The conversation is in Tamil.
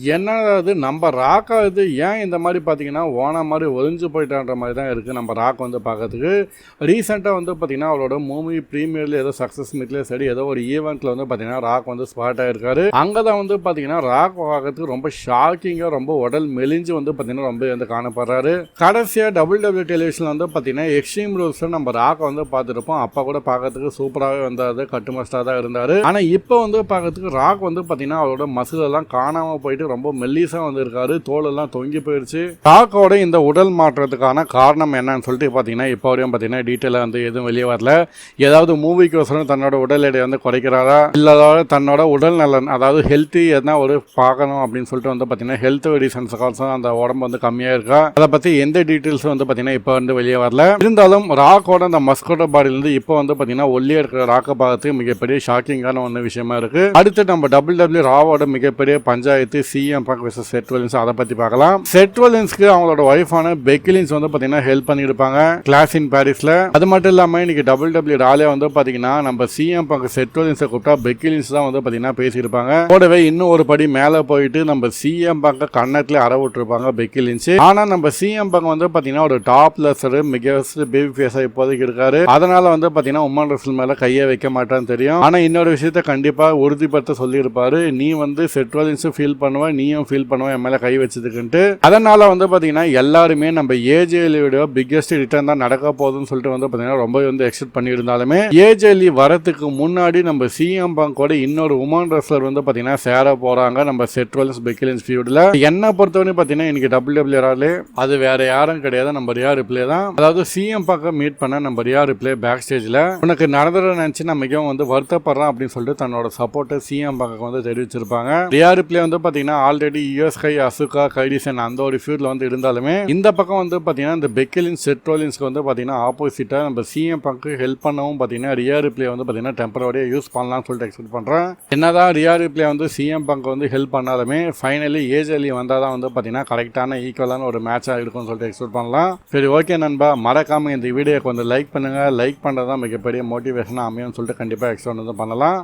என்னடா இது நம்ம ராக்கா இது ஏன் இந்த மாதிரி பார்த்தீங்கன்னா ஓனா மாதிரி ஒளிஞ்சு போயிட்டான்ற மாதிரி தான் இருக்குது நம்ம ராக் வந்து பார்க்கறதுக்கு. ரீசெண்டாக வந்து பார்த்தீங்கன்னா அவரோட மூவி ப்ரீமியரில் ஏதோ சக்ஸஸ் மீட்லேயே சரி ஏதோ ஒரு ஈவெண்ட்டில் வந்து பார்த்தீங்கன்னா ராக் வந்து ஸ்பாட் ஆகிருக்காரு. அங்கே தான் வந்து பார்த்தீங்கன்னா ராக் பார்க்கறதுக்கு ரொம்ப ஷாக்கிங்காக ரொம்ப உடல் மெலிஞ்சு வந்து பார்த்தீங்கன்னா ரொம்ப வந்து காணப்படுறாரு. கடைசியாக WWE டெலிவிஷனில் வந்து பார்த்தீங்கன்னா எக்ஸ்ட்ரீம் ரூல்ஸில் நம்ம ராக்கை வந்து பார்த்துருப்போம். அப்போ கூட பார்க்கறதுக்கு சூப்பராகவே வந்தார், கட்டுமஸ்டாக தான் இருந்தார். ஆனால் இப்போ வந்து பார்க்கறதுக்கு ராக் வந்து பார்த்தீங்கன்னா அவரோட மசில் எல்லாம் காணாமல் போயிட்டு ரொம்ப மெல்லிசா வந்து இருக்காரு, தோலெல்லாம் தொங்கி போயிடுச்சு. ராக்கோட இந்த உடல் மாற்றத்துக்கான காரணம் என்னன்னு சொல்லிட்டு பார்த்தீங்கன்னா இப்போ வரையும் பார்த்தீங்கன்னா டீட்டெயிலாக வந்து எதுவும் வெளியே வரல. ஏதாவது மூவிக்கோசரம் தன்னோட உடல் எடை வந்து குறைக்கிறாரா, இல்லை தன்னோட உடல் நலன் அதாவது ஹெல்த்தி எதனா ஒரு பார்க்கணும் அப்படின்னு சொல்லிட்டு வந்து பார்த்தீங்கன்னா ஹெல்த் ரீசன்ஸுக்கோசரம் அந்த உடம்பு வந்து கம்மியாக இருக்கா, அதை பற்றி எந்த டீட்டெயில்ஸும் வந்து பார்த்தீங்கன்னா இப்போ வந்து வெளியே வரல. இருந்தாலும் ராக்கோட அந்த மஸ்கோட்டோ பாடியிலிருந்து இப்போ வந்து பார்த்தீங்கன்னா ஒல்லியாக இருக்கிற ராக்கை பார்க்கறதுக்கு மிகப்பெரிய ஷாக்கிங்கான ஒன்று விஷயமா இருக்கு. அடுத்து நம்ம WWE ராவோட மிகப்பெரிய பஞ்சாயத்து CM Punk vs செத் ரொலின்ஸ் அதை பற்றி பார்க்கலாம். செத் ரொலின்ஸ்க்கு அவங்களோட ஒய்ஃபான பெக்கி லின்ச் வந்து பார்த்தீங்கன்னா ஹெல்ப் பண்ணியிருப்பாங்க கிளாஸ் இன் பாரிஸில். அது மட்டும் இல்லாமல் இன்னைக்கு WWE ராலே வந்து பார்த்தீங்கன்னா நம்ம CM Punk செத் ரொலின்ஸை கூப்பிட்டா பெக்கி லின்ச் தான் வந்து பார்த்தீங்கன்னா பேசியிருப்பாங்க. கூடவே இன்னும் ஒரு படி மேலே போயிட்டு நம்ம CM Punk கண்ணத்தில் அற விட்டுருப்பாங்க பெக்கி லின்ச். ஆனால் நம்ம CM Punk வந்து பார்த்தீங்கன்னா ஒரு டாப் லெஸர் மிக பேபி ஃபேஸாக இப்போதைக்கு இருக்காரு. அதனால வந்து பார்த்தீங்கன்னா உமன் ரெஸ்லிங் மேலே கையை வைக்க மாட்டான்னு தெரியும். ஆனால் இன்னொரு விஷயத்த கண்டிப்பாக உறுதிப்படுத்த சொல்லியிருப்பாரு, நீ வந்து செத் ரொலின்ஸும் ஃபீல் பண்ணுவ, நீயும் ஃபீல் பண்ணுவோம் என் மேல கை வச்சதுக்குன்ட்டு. அதனால வந்து பாத்தீங்கன்னா எல்லாருமே நம்ம ஏஜேலியோட பிக்கெஸ்ட் ரிட்டர்ன் தான் நடக்க போகுதுன்னு சொல்லிட்டு வந்து பாத்தீங்கன்னா ரொம்ப வந்து எக்ஸ்பெக்ட் பண்ணியிருந்தாலுமே ஏஜேலி வரத்துக்கு முன்னாடி நம்ம CM Punk இன்னொரு உமன் ரெஸ்லர் வந்து பாத்தீங்கன்னா சேர போறாங்க நம்ம செத் ரொலின்ஸ் பெக்கி லின்ச் ஃபியூட்ல. என்ன பொறுத்தவரை பாத்தீங்கன்னா இன்னைக்கு WWE ராலே அது வேற யாரும் கிடையாது, நம்ம ரியா ரிப்ளே தான். அதாவது CM Punk மீட் பண்ண நம்ம ரியா ரிப்ளே பேக் ஸ்டேஜ்ல உனக்கு நடந்துட நினைச்சு நான் மிகவும் வந்து வருத்தப்படுறேன் அப்படின்னு சொல்லிட்டு தன்னோட சப்போர்ட்டை CM Punk வந்து தெரிவிச்சிருப்பாங்க. ரியா ரிப்ளே வந்து பாத்தீங்கன்னா ஆல்ரெடி யுஎஸ்கை அசுகா கைடிசன் அந்த ஒரு ஃபியூட்ல வந்து இருந்தாலுமே இந்த பக்கம் வந்து பாத்தீங்கன்னா இந்த பெக்கி லின்ச் செத் ரொலின்ஸ்க்கு வந்து பாத்தீங்கன்னா ஆப்போசிட்டா நம்ம CM Punk ஹெல்ப் பண்ணவும் பாத்தீங்கன்னா ரியா ரிப்ளே வந்து பாத்தீங்கன்னா டெம்பரரியா யூஸ் பண்ணலாம்னு சொல்லிட்டு எக்ஸ்பெக்ட் பண்றேன். என்னதான் ரியா ரிப்ளே வந்து CM Punk வந்து ஹெல்ப் பண்ணாலுமே ஃபைனலி ஏஜேலி வந்தாதான் வந்து பாத்தீங்கன்னா கரெக்டான ஈக்குவலான ஒரு மேட்சா இருக்கும்னு சொல்லிட்டு எக்ஸ்பெக்ட் பண்ணலாம். சரி ஓகே நண்பா, மறக்காம இந்த வீடியோக்கு வந்து லைக் பண்ணுங்க. லைக் பண்றதுதான் மிகப்பெரிய மோட்டிவேஷனா அமையும் சொல்லிட்டு கண்டிப்பா எக்ஸ்பெக்ட் வந்து பண்ணலாம்.